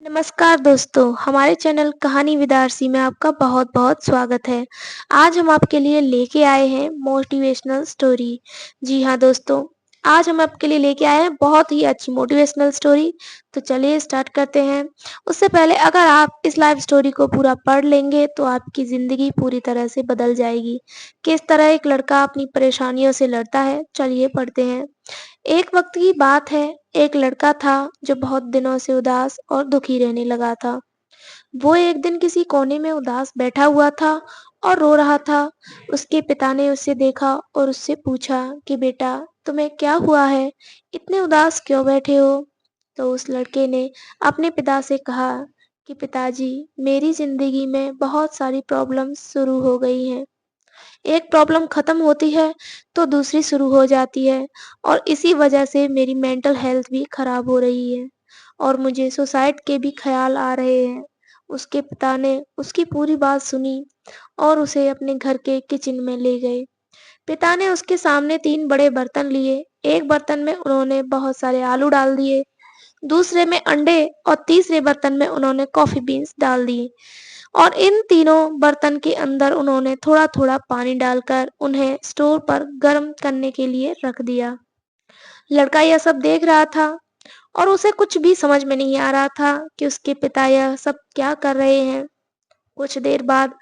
नमस्कार दोस्तों, हमारे चैनल कहानी विदारसी में आपका बहुत-बहुत स्वागत है। आज हम आपके लिए लेके आए हैं मोटिवेशनल स्टोरी। जी हाँ दोस्तों, आज हम आपके लिए लेके आए हैं बहुत ही अच्छी मोटिवेशनल स्टोरी। तो चलिए स्टार्ट करते हैं। उससे पहले अगर आप इस लाइव स्टोरी को पूरा पढ़ लेंगे तो आपकी ज़िंदगी पूरी तरह से बदल जाएगी। किस तरह एक लड़का अपनी परेशानियों से लड़ता है, चलिए पढ़ते हैं। एक वक्त की बात है, एक लड़का था जो बहुत दिनों से उदास और दुखी रहने लगा था। वो एक दिन किसी कोने में उदास बैठा हुआ था और रो रहा था। उसके पिता ने उसे देखा और उससे पूछा कि बेटा, तुम्हें क्या हुआ है? इतने उदास क्यों बैठे हो? तो उस लड़के ने अपने पिता से कहा कि पिताजी, मेरी जिंदगी में बहुत सारी प्रॉब्लम्स शुरू हो गई हैं। एक प्रॉब्लम खत्म होती है तो दूसरी शुरू हो जाती है और इसी वजह से मेरी मेंटल हेल्थ भी खराब हो रही है और मुझे सुसाइड के भी ख्याल आ रहे हैं। उसके पिता ने उसकी पूरी बात सुनी और उसे अपने घर के किचन में ले गए। पिता ने उसके सामने 3 बड़े बर्तन लिए। एक बर्तन में उन्होंने बहुत सारे आलू डाल दिए, दूसरे में अंडे और तीसरे बर्तन में उन्होंने कॉफी बीन्स डाल दिए और इन तीनों बर्तन के अंदर उन्होंने थोड़ा-थोड़ा पानी डालकर उन्हें स्टोव पर गर्म करने के लिए रख दिया। लड़का यह सब देख रहा था और उसे कुछ भी समझ में नहीं आ रहा था कि उसके पिता यह सब क्या कर रहे हैं। कुछ देर बाद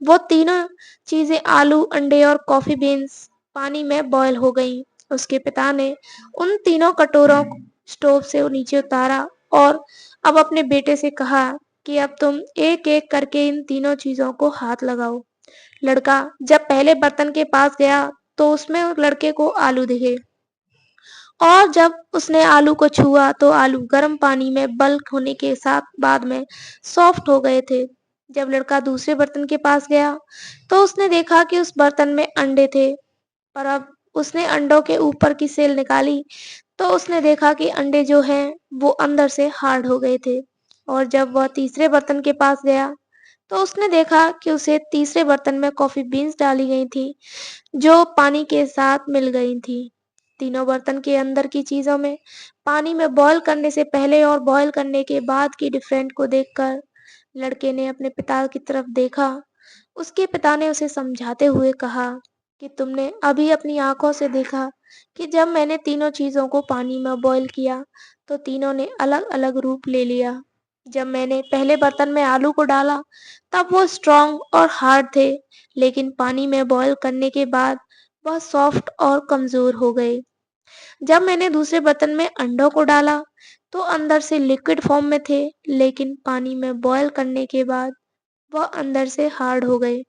वो तीनों चीजें आलू, अंडे और कॉफी बीन्स पानी में बॉयल हो गईं। उसके पिता ने उन तीनों कटोरों को स्टोव से नीचे उतारा और अब अपने बेटे से कहा कि अब तुम एक-एक करके इन तीनों चीजों को हाथ लगाओ। लड़का जब पहले बर्तन के पास गया तो उसमें लड़के को आलू दिखे और जब उसने आलू को छुआ तो आलू गर्म पानी में बल्क होने के साथ बाद में सॉफ्ट हो गए थे। जब लड़का दूसरे बर्तन के पास गया तो उसने देखा कि उस बर्तन में अंडे थे, पर अब उसने अंडों के ऊपर की सेल निकाली तो उसने देखा कि अंडे जो हैं वो अंदर से हार्ड हो गए थे। और जब वह तीसरे बर्तन के पास गया तो उसने देखा कि उसे तीसरे बर्तन में कॉफी बीन्स डाली गई थी जो पानी के साथ मिल गई थी। तीनों बर्तन के अंदर की चीजों में पानी में बॉईल करने से पहले और बॉईल करने के बाद की डिफरेंट को देखकर लड़के ने अपने पिता की तरफ देखा। उसके पिता ने उसे समझाते हुए कहा कि तुमने अभी अपनी आंखों से देखा कि जब मैंने तीनों चीजों को पानी में बॉईल किया तो तीनों ने अलग-अलग रूप ले लिया। जब मैंने पहले बर्तन में आलू को डाला तब वो स्ट्रॉन्ग और हार्ड थे, लेकिन पानी में बॉईल करने के बाद वह सॉफ्ट और कमजोर हो गए। जब मैंने दूसरे बर्तन में अंडों को डाला तो अंदर से लिक्विड फॉर्म में थे, लेकिन पानी में बॉईल करने के बाद वह अंदर से हार्ड हो गए।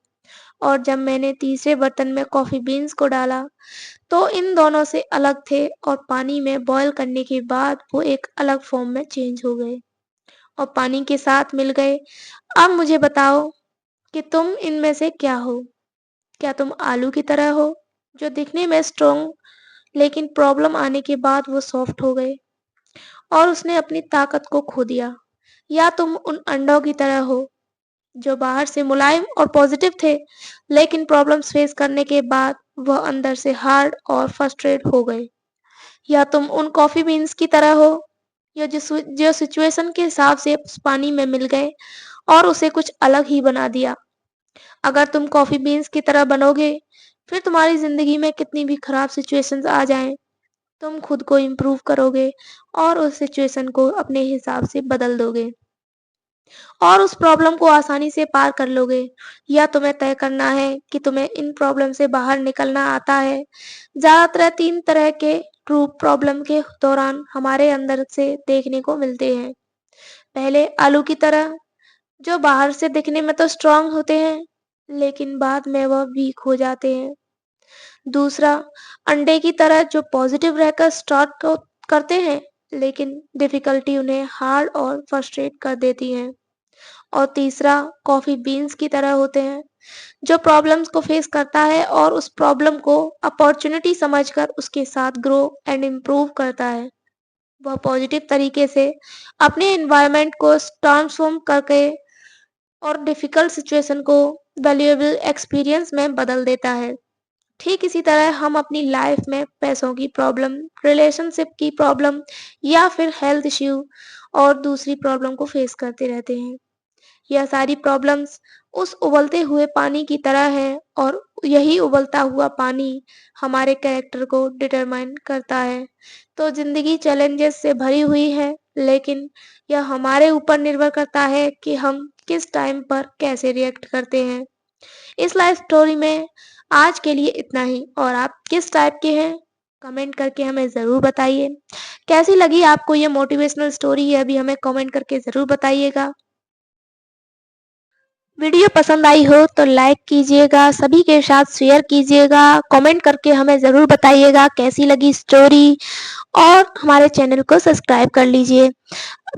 और जब मैंने तीसरे बर्तन में कॉफी बीन्स को डाला तो इन दोनों से अलग थे और पानी में बॉईल करने के बाद वो एक अलग फॉर्म में चेंज हो गए और पानी के साथ मिल गए। अब मुझे बताओ कि तुम इनमें से क्या हो? क्या तुम आलू की तरह हो जो दिखने में स्ट्रॉन्ग, लेकिन प्रॉब्लम आने के बाद वो सॉफ्ट हो गए और उसने अपनी ताकत को खो दिया? या तुम उन अंडों की तरह हो जो बाहर से मुलायम और पॉजिटिव थे, लेकिन प्रॉब्लम्स फेस करने के बाद वह अंदर से हार्ड और फ्रस्ट्रेट हो गए? या तुम उन कॉफी बीन्स की तरह हो या जो सिचुएशन के हिसाब से उस पानी में मिल गए और उसे कुछ अलग ही बना दिया? अगर तुम कॉफी बीन्स की तरह बनोगे, फिर तुम्हारी ज़िंदगी में कितनी भी खराब सिचुएशंस आ जाएँ, तुम खुद को इम्प्रूव करोगे और उस सिचुएशन को अपने हिसाब से बदल दोगे और उस प्रॉब्लम को आसानी से पार कर लोगे। या तुम्हें तय करना है कि तुम्हें इन प्रॉब्लम से बाहर निकलना आता है। ज़्यादातर 3 तरह के ट्रू प्रॉब्लम के दौरान हमारे अंदर से देखने को मिलते हैं। पहले आलू की तरह, जो बाहर से दिखने में तो स्ट्रॉन्ग होते हैं, लेकिन बाद में वह वीक हो जाते हैं। दूसरा, अंडे की तरह जो पॉजिटिव रहकर स्टार्ट करते हैं, लेकिन डिफिकल्टी उन्हें हार्ड और फ्रस्ट्रेट कर देती है। और तीसरा, कॉफी बीन्स की तरह होते हैं, जो प्रॉब्लम्स को फेस करता है और उस प्रॉब्लम को अपॉर्चुनिटी समझकर उसके साथ ग्रो एंड इम्प्रूव करता है। वह पॉजिटिव तरीके से अपने एनवायरनमेंट को ट्रांसफॉर्म करके और डिफिकल्ट सिचुएशन को वैल्यूएबल एक्सपीरियंस में बदल देता है। ठीक इसी तरह हम अपनी लाइफ में पैसों की प्रॉब्लम, रिलेशनशिप की प्रॉब्लम या फिर हेल्थ इश्यू और दूसरी प्रॉब्लम को फेस करते रहते हैं। यह सारी प्रॉब्लम्स उस उबलते हुए पानी की तरह है और यही उबलता हुआ पानी हमारे कैरेक्टर को डिटरमाइन करता है। तो ज़िंदगी चैलेंजेस से भरी हुई है, लेकिन यह हमारे ऊपर निर्भर करता है कि हम किस टाइम पर कैसे रिएक्ट करते हैं। इस लाइफ स्टोरी में आज के लिए इतना ही, और आप किस टाइप के हैं कमेंट करके हमें ज़रूर बताइए। कैसी लगी आपको ये मोटिवेशनल स्टोरी, ये भी हमें कमेंट करके ज़रूर बताइएगा। वीडियो पसंद आई हो तो लाइक कीजिएगा, सभी के साथ शेयर कीजिएगा, कमेंट करके हमें ज़रूर बताइएगा कैसी लगी स्टोरी, और हमारे चैनल को सब्सक्राइब कर लीजिए।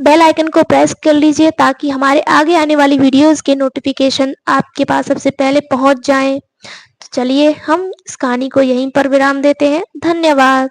बेल आइकन को प्रेस कर लीजिए ताकि हमारे आगे आने वाली वीडियोस के नोटिफिकेशन आपके पास सबसे पहले पहुंच जाएं। तो चलिए हम इस कहानी को यहीं पर विराम देते हैं। धन्यवाद।